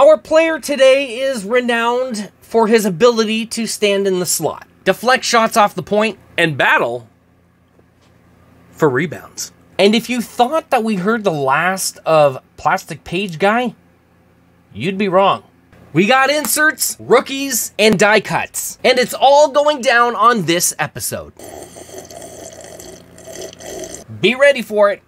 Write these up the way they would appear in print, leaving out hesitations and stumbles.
Our player today is renowned for his ability to stand in the slot, deflect shots off the point, and battle for rebounds. And if you thought that we heard the last of Plastic Page Guy, you'd be wrong. We got inserts, rookies, and die cuts. And it's all going down on this episode. Be ready for it.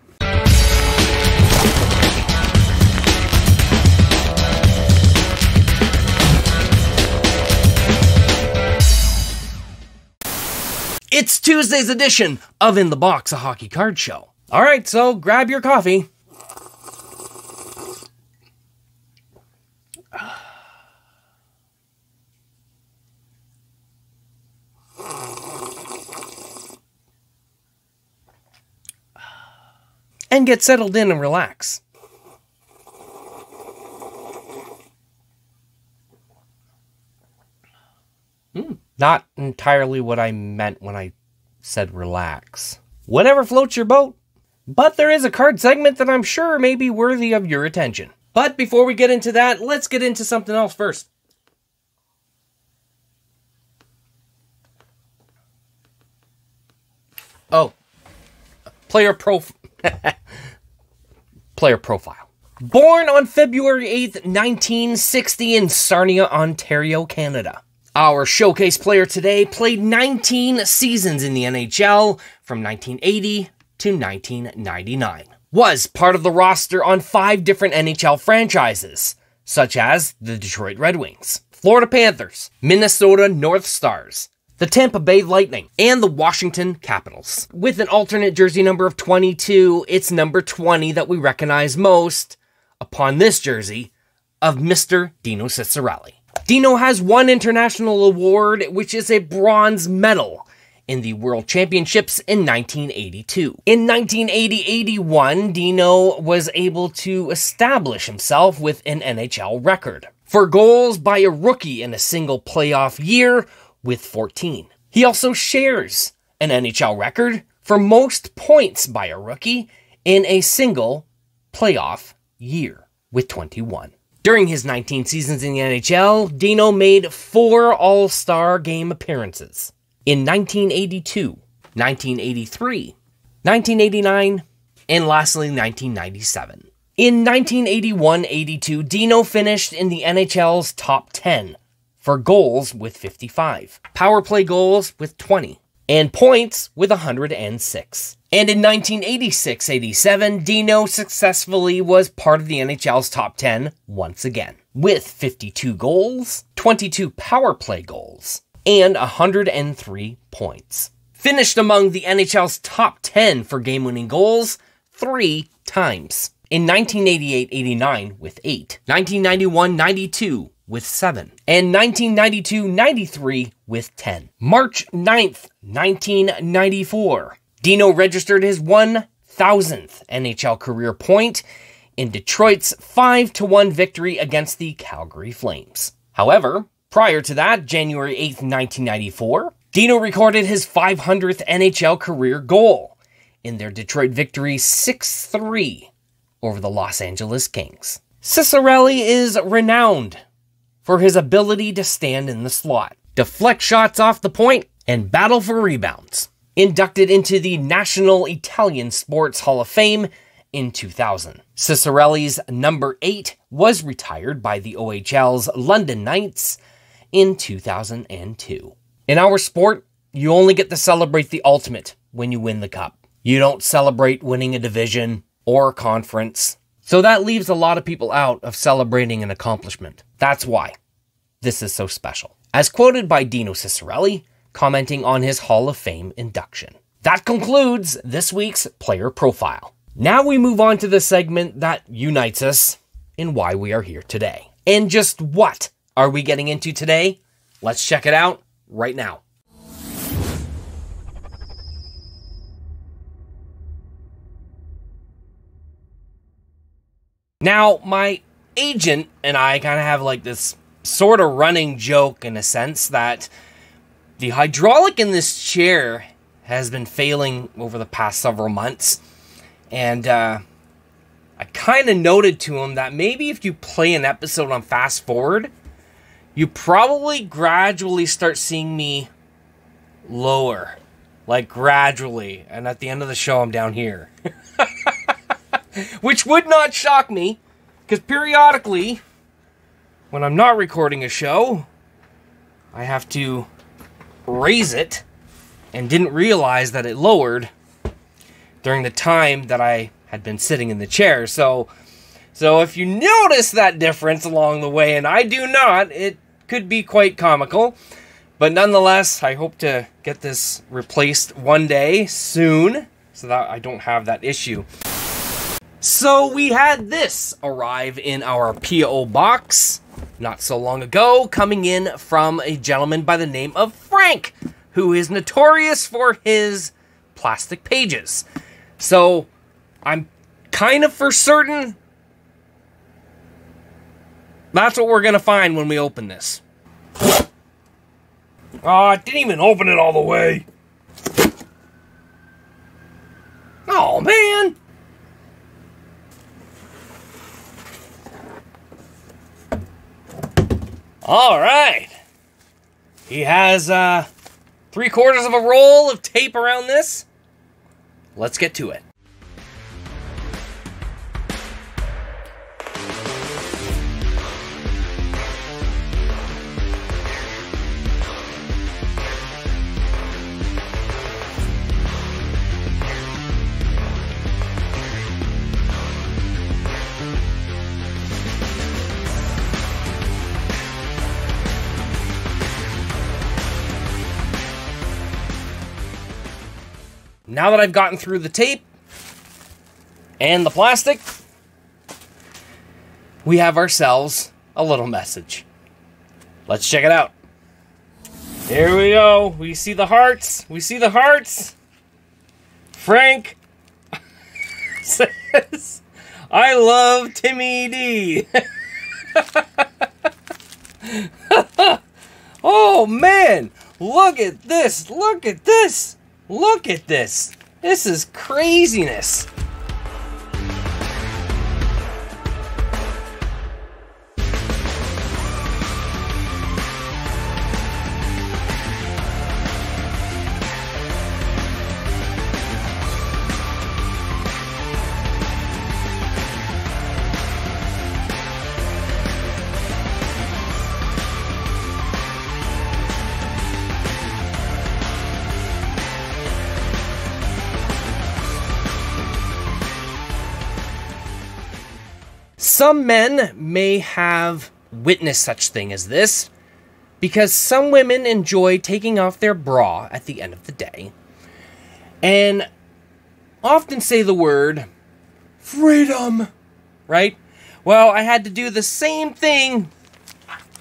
It's Tuesday's edition of In the Box, a hockey card show. All right, so grab your coffee. And get settled in and relax. Not entirely what I meant when I said relax. Whatever floats your boat. But there is a card segment that I'm sure may be worthy of your attention. But before we get into that, let's get into something else first. Oh. Player profile. Born on February 8th, 1960 in Sarnia, Ontario, Canada. Our showcase player today played 19 seasons in the NHL from 1980 to 1999. Was part of the roster on 5 different NHL franchises, such as the Detroit Red Wings, Florida Panthers, Minnesota North Stars, the Tampa Bay Lightning, and the Washington Capitals. With an alternate jersey number of 22, it's number 20 that we recognize most upon this jersey of Mr. Dino Ciccarelli. Dino has one international award, which is a bronze medal in the World Championships in 1982. In 1980-81, Dino was able to establish himself with an NHL record for goals by a rookie in a single playoff year with 14. He also shares an NHL record for most points by a rookie in a single playoff year with 21. During his 19 seasons in the NHL, Dino made 4 All-Star Game appearances in 1982, 1983, 1989, and lastly 1997. In 1981-82, Dino finished in the NHL's top 10 for goals with 55, power play goals with 20, and points with 106. And in 1986-87, Dino successfully was part of the NHL's top 10 once again, with 52 goals, 22 power play goals, and 103 points. Finished among the NHL's top 10 for game-winning goals 3 times. In 1988-89 with 8, 1991-92 with 7, and 1992-93 with 10. March 9th, 1994. Dino registered his 1,000th NHL career point in Detroit's 5-1 victory against the Calgary Flames. However, prior to that, January 8th, 1994, Dino recorded his 500th NHL career goal in their Detroit victory 6-3 over the Los Angeles Kings. Ciccarelli is renowned for his ability to stand in the slot, deflect shots off the point, and battle for rebounds. Inducted into the National Italian Sports Hall of Fame in 2000. Ciccarelli's number 8 was retired by the OHL's London Knights in 2002. In our sport, you only get to celebrate the ultimate when you win the cup. You don't celebrate winning a division or a conference. So that leaves a lot of people out of celebrating an accomplishment. That's why this is so special. As quoted by Dino Ciccarelli, commenting on his Hall of Fame induction. That concludes this week's player profile. Now we move on to the segment that unites us in why we are here today. And just what are we getting into today? Let's check it out right now. Now, my agent and I kind of have like this sort of running joke in a sense that the hydraulic in this chair has been failing over the past several months. And I I kind of noted to him that maybe if you play an episode on fast forward, you probably gradually start seeing me lower. Like gradually. And at the end of the show, I'm down here. Which would not shock me. Because periodically, when I'm not recording a show, I have to raise it. And didn't realize that it lowered during the time that I had been sitting in the chair. So if you notice that difference along the way, and I do not, it could be quite comical. But nonetheless, I hope to get this replaced one day soon so that I don't have that issue. So we had this arrive in our P.O. box not so long ago, coming in from a gentleman by the name of Frank, who is notorious for his plastic pages. So I'm kind of for certain that's what we're going to find when we open this. Oh, I didn't even open it all the way. Oh, man. All right. He has 3/4 of a roll of tape around this. Let's get to it. Now that I've gotten through the tape and the plastic, we have ourselves a little message. Let's check it out. Here we go. We see the hearts. We see the hearts. Frank says, I love Timmy D. Oh, man. Look at this. Look at this. Look at this. This is craziness. Some men may have witnessed such thing as this, because some women enjoy taking off their bra at the end of the day, and often say the word, freedom, right? Well, I had to do the same thing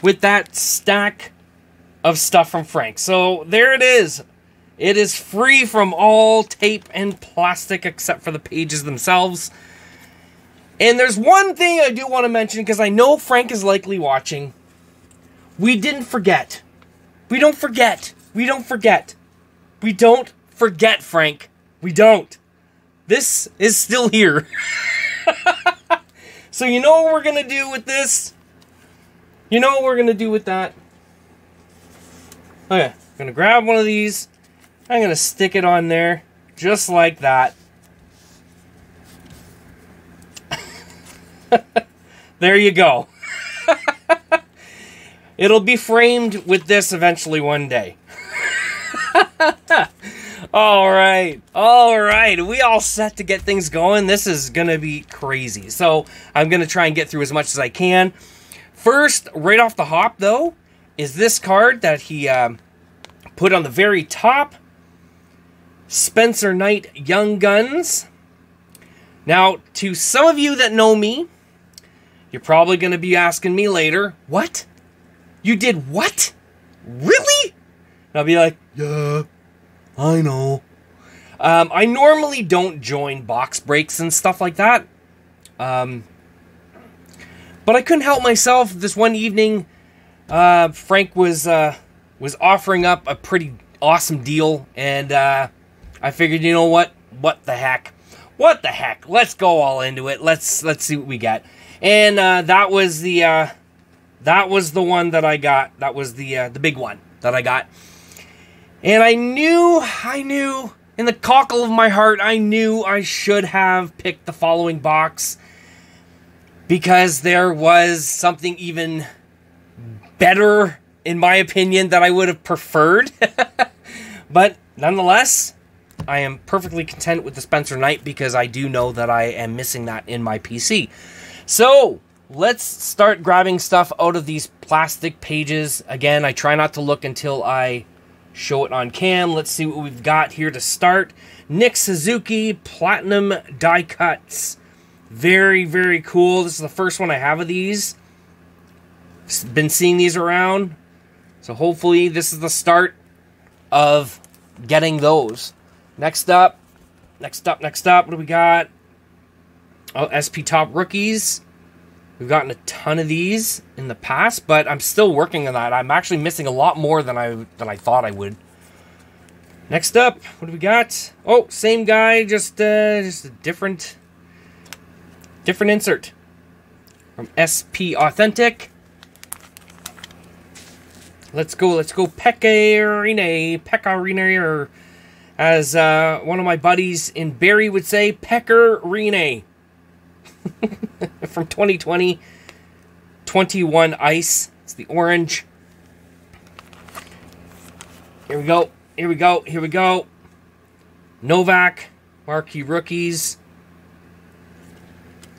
with that stack of stuff from Frank. So there it is. It is free from all tape and plastic except for the pages themselves. And there's one thing I do want to mention, because I know Frank is likely watching. We didn't forget. We don't forget. We don't forget. We don't forget, Frank. We don't. This is still here. So you know what we're going to do with this? You know what we're going to do with that? Okay, I'm going to grab one of these. I'm going to stick it on there, just like that. There you go. It'll be framed with this eventually one day. Alright. Alright. We all set to get things going. This is going to be crazy. So I'm going to try and get through as much as I can. First, right off the hop, though, is this card that he put on the very top. Spencer Knight Young Guns. Now, to some of you that know me, you're probably going to be asking me later, what? You did what? Really? And I'll be like, yeah, I know. I normally don't join box breaks and stuff like that. But I couldn't help myself. This one evening, Frank was offering up a pretty awesome deal. And I figured, you know what? What the heck? What the heck? Let's go all into it. Let's see what we get. And that was the one that I got. That was the big one that I got. And I knew in the cockle of my heart, I knew I should have picked the following box, because there was something even better, in my opinion, that I would have preferred. But nonetheless, I am perfectly content with the Spencer Knight, because I do know that I am missing that in my PC. So let's start grabbing stuff out of these plastic pages. Again, I try not to look until I show it on cam. Let's see what we've got here to start. Nick Suzuki Platinum Die Cuts. Very, very cool. This is the first one I have of these. Been seeing these around. So hopefully this is the start of getting those. Next up. What do we got? Oh, SP Top Rookies. We've gotten a ton of these in the past, but I'm still working on that. I'm actually missing a lot more than I thought I would. Next up, what do we got? Oh, same guy, just a different insert from SP Authentic. Let's go Pecorine, or as one of my buddies in Barrie would say, Pecorine. From 2020, 21 Ice. It's the orange. Here we go. Novak, Marquee Rookies.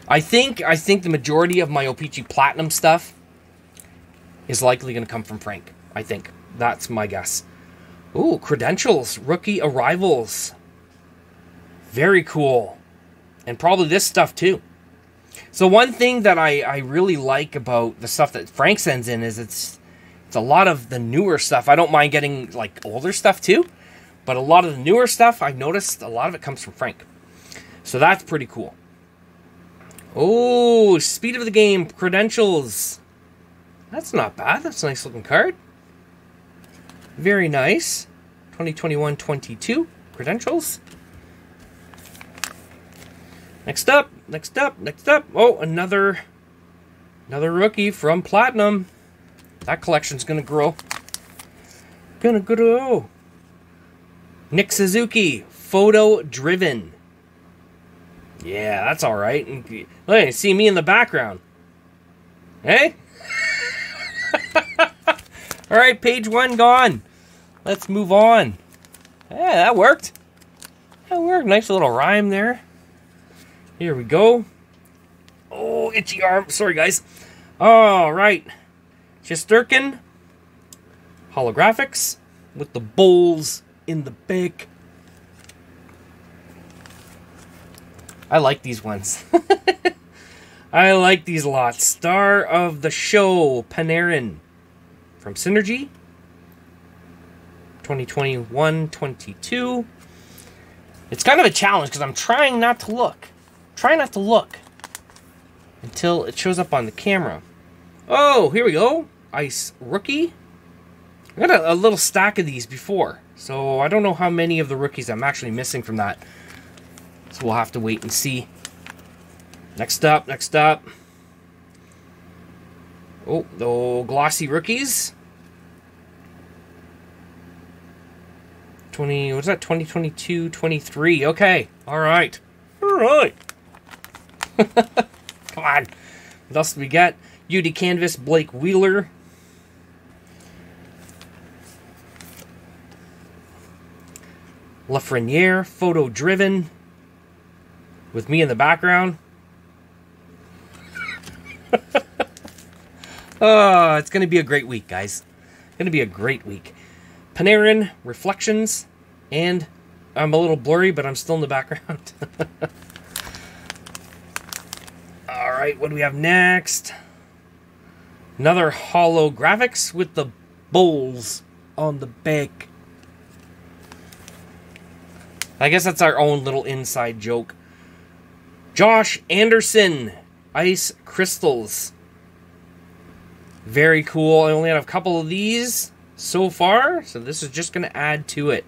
I think the majority of my O-Pee-Chee Platinum stuff is likely going to come from Frank. I think. That's my guess. Ooh, Credentials, Rookie Arrivals. Very cool. And probably this stuff too. So one thing that I really like about the stuff that Frank sends in is it's a lot of the newer stuff. I don't mind getting like older stuff too, but a lot of the newer stuff, I've noticed a lot of it comes from Frank. So that's pretty cool. Oh, Speed of the Game, Credentials. That's not bad. That's a nice looking card. Very nice. 2021-22 Credentials. Next up. Oh, another rookie from Platinum. That collection's gonna grow. Nick Suzuki, Photo Driven. Yeah, that's all right. Look, you see me in the background. Hey? All right, page 1 gone. Let's move on. Yeah, that worked. Nice little rhyme there. Here we go. Oh, itchy arm. Sorry, guys. All right. Shesterkin. Holographics with the bowls in the back. I like these ones. I like these lots. Star of the Show, Panarin from Synergy. 2021-22. It's kind of a challenge because I'm trying not to look. Try not to look until it shows up on the camera. Oh, here we go. Ice Rookie. I got a little stack of these before, so I don't know how many of the rookies I'm actually missing from that. So we'll have to wait and see. Next up. Oh, the glossy rookies. 2022-23. Okay. All right. Come on. What else do we got? UD Canvas, Blake Wheeler. Lafreniere, Photo Driven. With me in the background. Oh, it's going to be a great week, guys. It's going to be a great week. Panarin, Reflections, and I'm a little blurry, but I'm still in the background. All right, what do we have next? Another holographics with the bowls on the back. I guess that's our own little inside joke. Josh Anderson, Ice Crystals. Very cool. I only have a couple of these so far, so this is just going to add to it.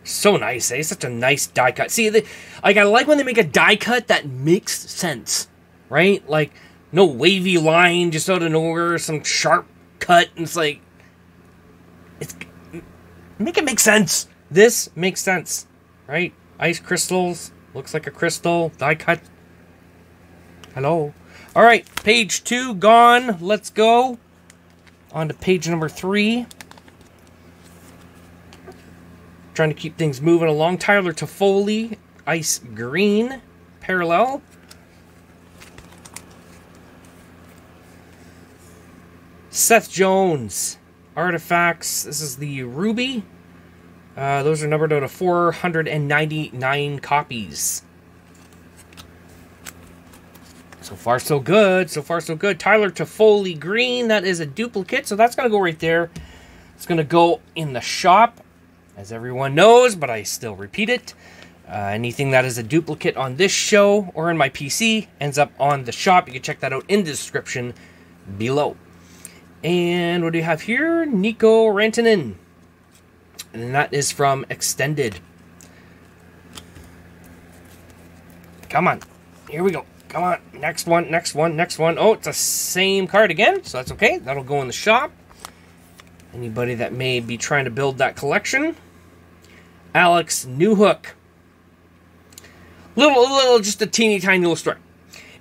So nice, eh? Such a nice die cut. See, like, I like when they make a die cut that makes sense, right? Like, no wavy line just out of nowhere, some sharp cut, and it's like, make it make sense. This makes sense, right? Ice crystals, looks like a crystal, die cut. Hello. All right, page 2 gone. Let's go on to page number 3. Trying to keep things moving along. Tyler Toffoli, ice green, parallel. Seth Jones, artifacts. This is the ruby. Those are numbered out of 499 copies. So far, so good. So far, so good. Tyler Toffoli green. That is a duplicate, so that's going to go right there. It's going to go in the shop, as everyone knows, but I still repeat it. Anything that is a duplicate on this show or in my PC ends up on the shop. You can check that out in the description below. And what do you have here? Nico Rantanen. And that is from Extended. Come on. Here we go. Come on. Next one, next one, next one. Oh, it's the same card again, so that's okay. That'll go in the shop. Anybody that may be trying to build that collection. Alex Newhook. Just a teeny tiny little story.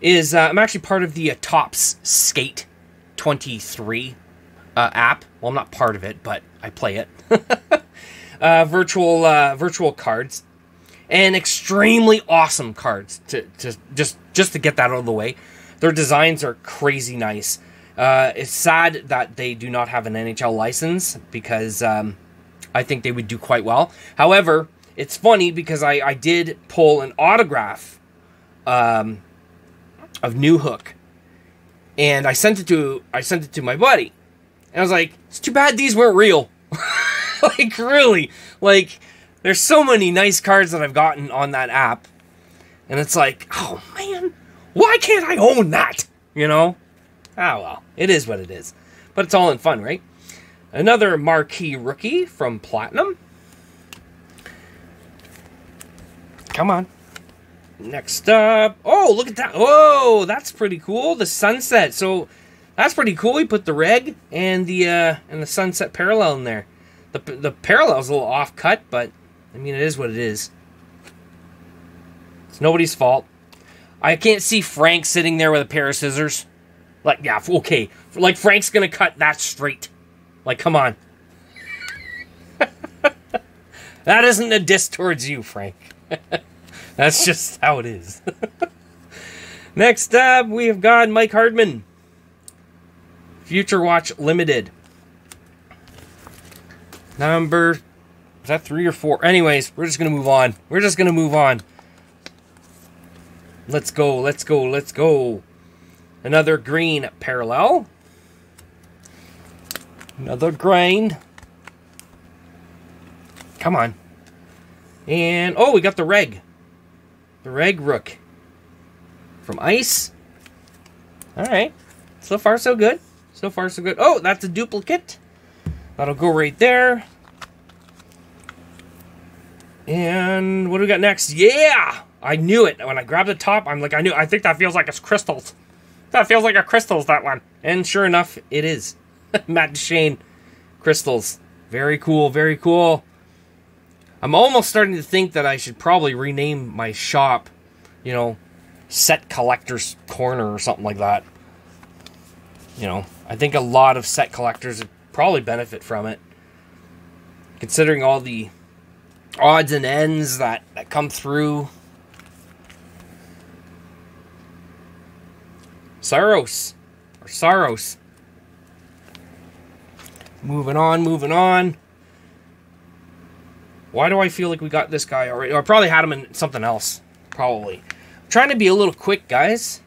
I'm actually part of the Topps Skate 23 app. Well, I'm not part of it, but I play it. Virtual cards. And extremely awesome cards just to get that out of the way. Their designs are crazy nice. It's sad that they do not have an NHL license because I think they would do quite well. However, it's funny because I did pull an autograph of Newhook, and I sent it to my buddy, and I was like, "It's too bad these weren't real." Like, really, like, there's so many nice cards that I've gotten on that app, and it's like, oh man, why can't I own that? You know? Ah, well, it is what it is. But it's all in fun, right? Another marquee rookie from Platinum. Come on. Next up. Oh, look at that. Oh, that's pretty cool. The sunset. So, that's pretty cool. We put the reg and the sunset parallel in there. The parallel's a little off cut, but I mean, it is what it is. It's nobody's fault. I can't see Frank sitting there with a pair of scissors. Like, yeah, okay. Like, Frank's gonna cut that straight. Like, come on. That isn't a diss towards you, Frank. That's just how it is. Next up, we have got Mike Hardman. Future Watch Limited. Number, is that 3 or 4? Anyways, we're just going to move on. We're just going to move on. Let's go, let's go, let's go. Another green parallel. Another green. Come on. And, oh, we got the reg. The reg rook. From Ice. Alright. So far, so good. So far, so good. Oh, that's a duplicate. That'll go right there. And what do we got next? Yeah! I knew it. When I grabbed the top, I'm like, I think that feels like it's crystals. That feels like a crystals, that one. And sure enough, it is. Matt Duchene. Crystals. Very cool, very cool. I'm almost starting to think that I should probably rename my shop, you know, Set Collectors Corner or something like that. You know, I think a lot of set collectors would probably benefit from it. Considering all the odds and ends that come through. Saros. Moving on, moving on. Why do I feel like we got this guy already? Or I probably had him in something else. Probably. I'm trying to be a little quick, guys.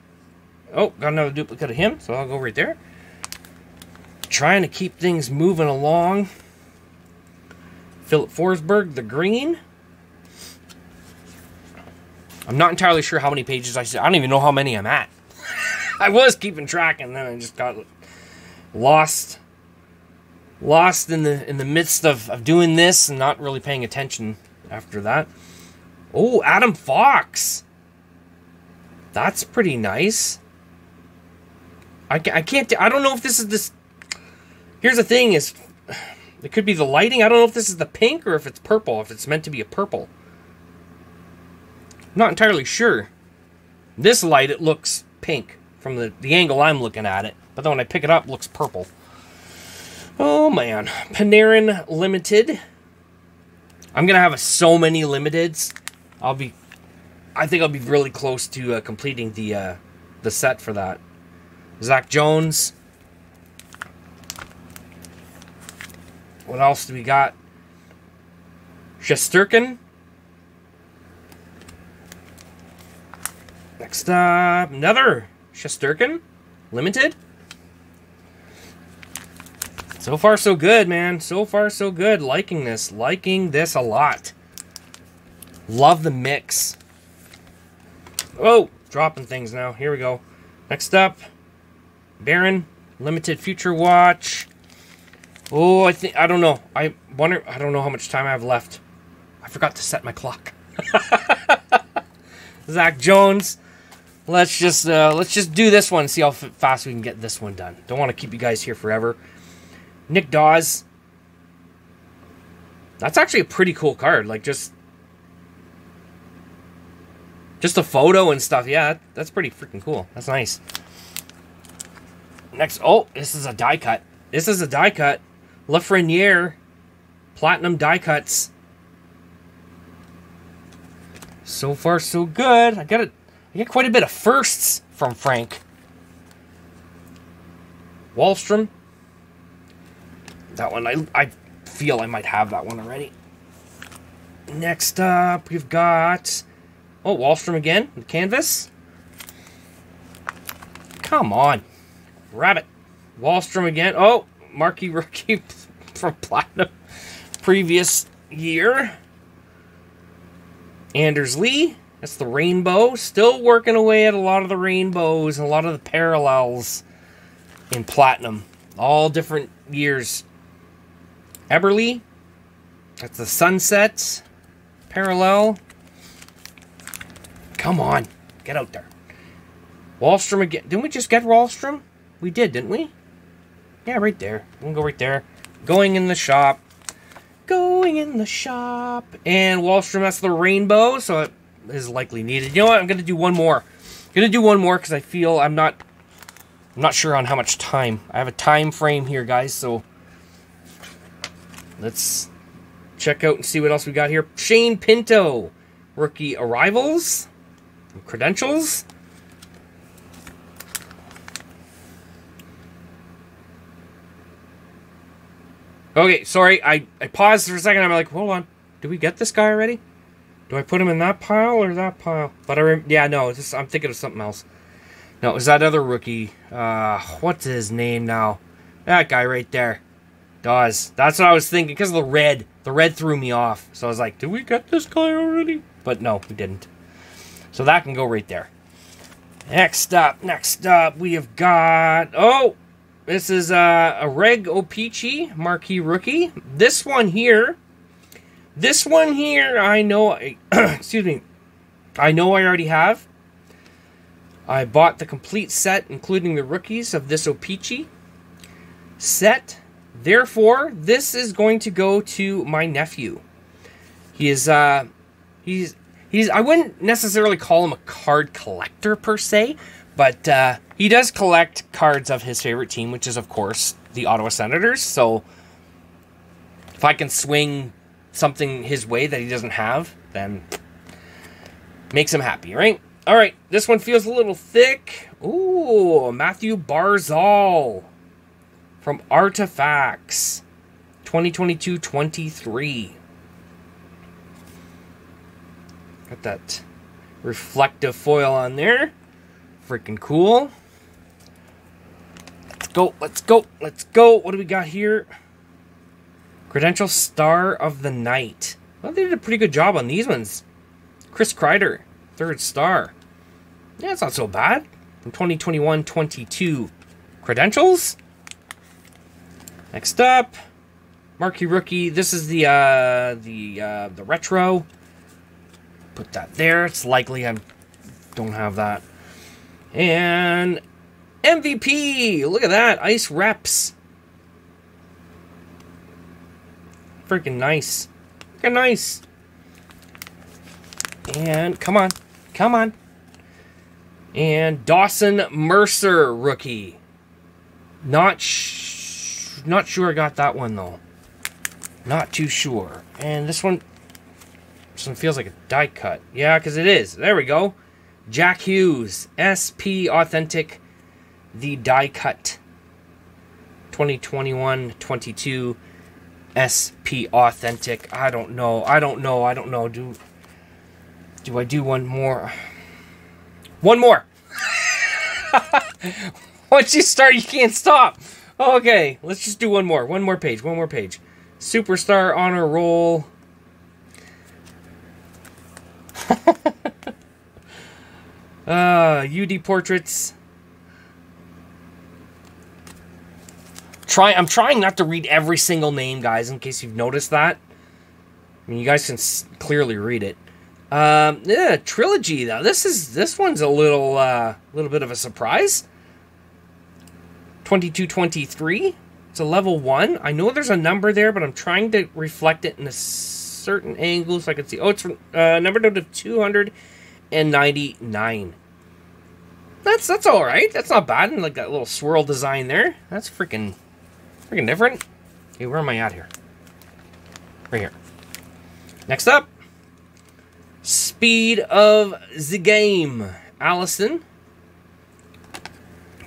Oh, got another duplicate of him, so I'll go right there. Trying to keep things moving along. Philip Forsberg, the green. I'm not entirely sure how many pages I don't even know how many I'm at. I was keeping track, and then I just got lost in the midst of doing this and not really paying attention after that. Oh, Adam Fox. That's pretty nice. I don't know if this is this. Here's the thing is, it could be the lighting. I don't know if this is the pink or if it's purple, if it's meant to be a purple. I'm not entirely sure. This light, it looks pink from the angle I'm looking at it. But then when I pick it up, it looks purple. Oh, man. Panarin Limited. I'm going to have so many limiteds. I think I'll be really close to completing the set for that. Zach Jones. What else do we got? Shesterkin. Next up, another Shesterkin. Limited. So far, so good, man. So far, so good. Liking this. Liking this a lot. Love the mix. Oh, dropping things now. Here we go. Next up, Baron, Limited Future Watch. Oh, I don't know. I don't know how much time I have left. I forgot to set my clock. Zach Jones. Let's just do this one. See how fast we can get this one done. Don't want to keep you guys here forever. Nick Dawes. That's actually a pretty cool card. Like just a photo and stuff. Yeah, that's pretty freaking cool. That's nice. Next, oh, this is a die cut. This is a die cut. Lafreniere, platinum die cuts. So far, so good. I get quite a bit of firsts from Frank. Wallstrom. That one, I feel I might have that one already. Next up, we've got... Oh, Wallstrom again, the canvas. Come on. Grab it. Wallstrom again. Oh, marquee rookie from Platinum previous year. Anders Lee. That's the rainbow. Still working away at a lot of the rainbows and a lot of the parallels in Platinum. All different years. Eberle. That's the sunset parallel. Come on. Get out there. Wallstrom again. Didn't we just get Wallstrom? We did, didn't we? Yeah, right there. We can go right there. Going in the shop. Going in the shop. And Wallstrom, that's the rainbow, so it is likely needed. You know what? I'm going to do one more. I'm going to do one more because I feel I'm not sure on how much time. I have a time frame here, guys, so let's check out and see what else we got here. Shane Pinto. Rookie arrivals. Credentials. Okay, sorry, I paused for a second. I'm like, hold on. Did we get this guy already? Do I put him in that pile or that pile? But yeah, no, I'm thinking of something else. No, it was that other rookie. What's his name now? That guy right there. Dawes. That's what I was thinking because of the red. The red threw me off. So I was like, did we get this guy already? But no, we didn't. So that can go right there. Next up, we have got... Oh! This is a Reg Opeachy marquee rookie. This one here, I know, excuse me, I know I already have. I bought the complete set, including the rookies of this Opeachy set. Therefore, this is going to go to my nephew. He's I wouldn't necessarily call him a card collector per se, but he does collect cards of his favorite team, which is, of course, the Ottawa Senators. So if I can swing something his way that he doesn't have, then makes him happy, right? All right, this one feels a little thick. Ooh, Matthew Barzal from Artifacts, 2022-23. Got that reflective foil on there. Freaking cool. Let's go. What do we got here? Credential Star of the Night. Well, they did a pretty good job on these ones. Chris Kreider, 3rd star. Yeah, it's not so bad. From 2021-22. Credentials. Next up, Marquee rookie. This is the retro. Put that there. It's likely I don't have that. And MVP. Look at that. Ice reps. Freaking nice. Freaking nice. And come on. Come on. And Dawson Mercer rookie. Not sure I got that one though. Not too sure. And this one feels like a die cut. Yeah, because it is. There we go. Jack Hughes, SP Authentic, the die cut. 2021-22 SP Authentic. I don't know. Do I do one more? One more. Once you start, you can't stop. Okay, let's just do one more. One more page. Superstar honor roll. UD portraits. I'm trying not to read every single name, guys, in case you've noticed that. I mean, you guys can clearly read it. Yeah, trilogy though. This one's a little bit of a surprise. 22-23. It's a level 1. I know there's a number there, but I'm trying to reflect it in a certain angle so I can see. Oh, it's numbered out of 299. That's all right. That's not bad. And like that little swirl design there. That's freaking different. Okay, where am I at here? Right here. Next up, Speed of the Game. Allison.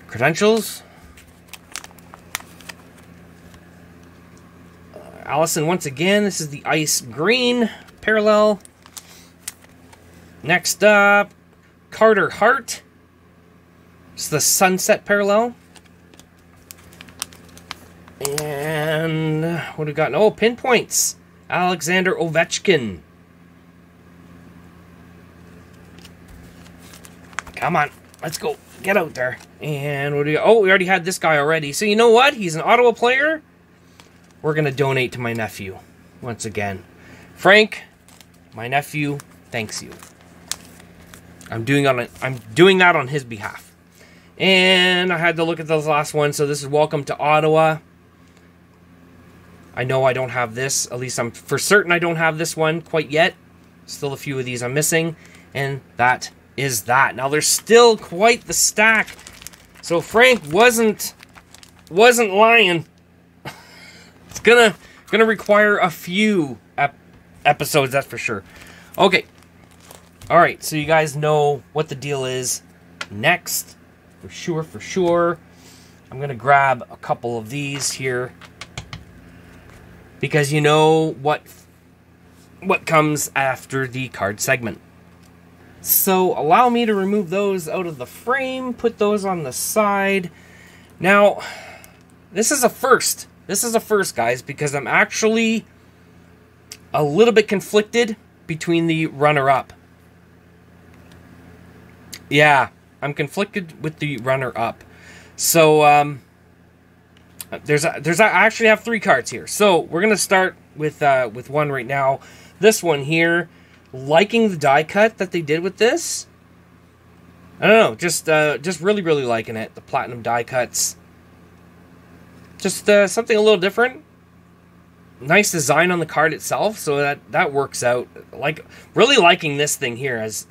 Credentials. Allison once again. This is the ice green parallel. Next up, Carter Hart. It's the sunset parallel. And what do we got? Oh, pinpoints. Alexander Ovechkin. Come on, let's go. Get out there. And what do we got? Oh, we already had this guy already. So you know what? He's an Ottawa player. We're going to donate to my nephew once again. Frank, my nephew, thanks you. I'm doing that on his behalf. And I had to look at those last ones. So this is Welcome to Ottawa. I know I don't have this. At least I'm for certain I don't have this one quite yet. Still a few of these I'm missing. And that is that. Now there's still quite the stack. So Frank wasn't lying. It's gonna require a few episodes, that's for sure. Okay. Alright, so you guys know what the deal is. Next, for sure, I'm gonna grab a couple of these here. Because you know what comes after the card segment. So allow me to remove those out of the frame, put those on the side. Now, this is a first. This is a first, guys, because I'm actually a little bit conflicted between the runner-up. Yeah, I'm conflicted with the runner-up. So, I actually have 3 cards here. So, we're going to start with one right now. This one here, liking the die cut that they did with this. I don't know, just really, really liking it. The platinum die cuts. Just something a little different. Nice design on the card itself, so that works out. Like, really liking this thing here as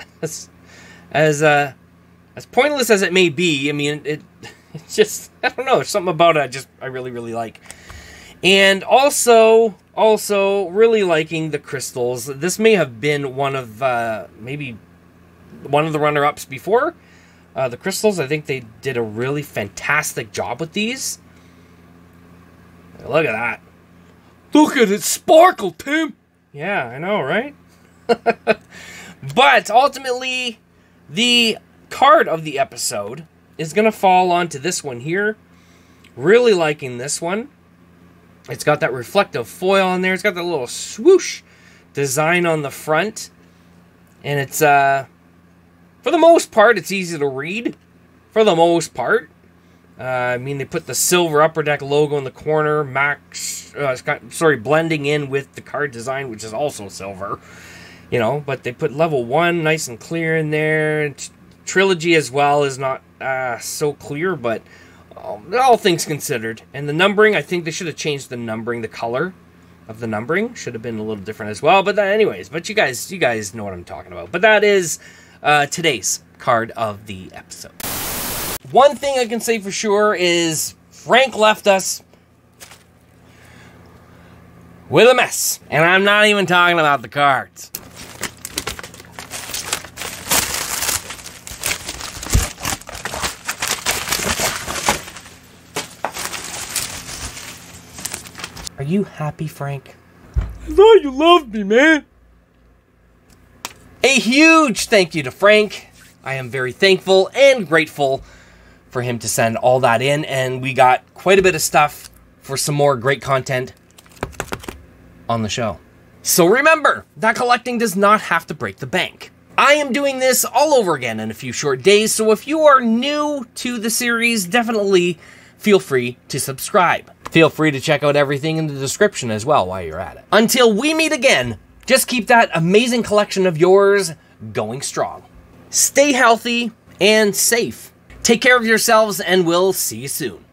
pointless as it may be. I mean, it's just, I don't know, something about it I really, really like. And also really liking the crystals. This may have been one of maybe one of the runner-ups before. The crystals, I think they did a really fantastic job with these. Look at that. Look at it sparkle, Tim. Yeah, I know, right? But ultimately, the card of the episode is going to fall onto this one here. Really liking this one. It's got that reflective foil on there. It's got that little swoosh design on the front. And it's, for the most part, it's easy to read. For the most part. I mean, they put the silver Upper Deck logo in the corner. Max blending in with the card design, which is also silver. You know, but they put level 1 nice and clear in there. Trilogy as well is not so clear, but all things considered. And the numbering, I think they should have changed the numbering. The color of the numbering should have been a little different as well. But anyways, but you guys know what I'm talking about. But that is today's card of the episode. One thing I can say for sure is Frank left us with a mess. And I'm not even talking about the cards. Are you happy, Frank? I thought you loved me, man. A huge thank you to Frank. I am very thankful and grateful for him to send all that in, and we got quite a bit of stuff for some more great content on the show. So remember that collecting does not have to break the bank. I am doing this all over again in a few short days, so if you are new to the series, definitely feel free to subscribe. Feel free to check out everything in the description as well while you're at it. Until we meet again, just keep that amazing collection of yours going strong. Stay healthy and safe. Take care of yourselves, and we'll see you soon.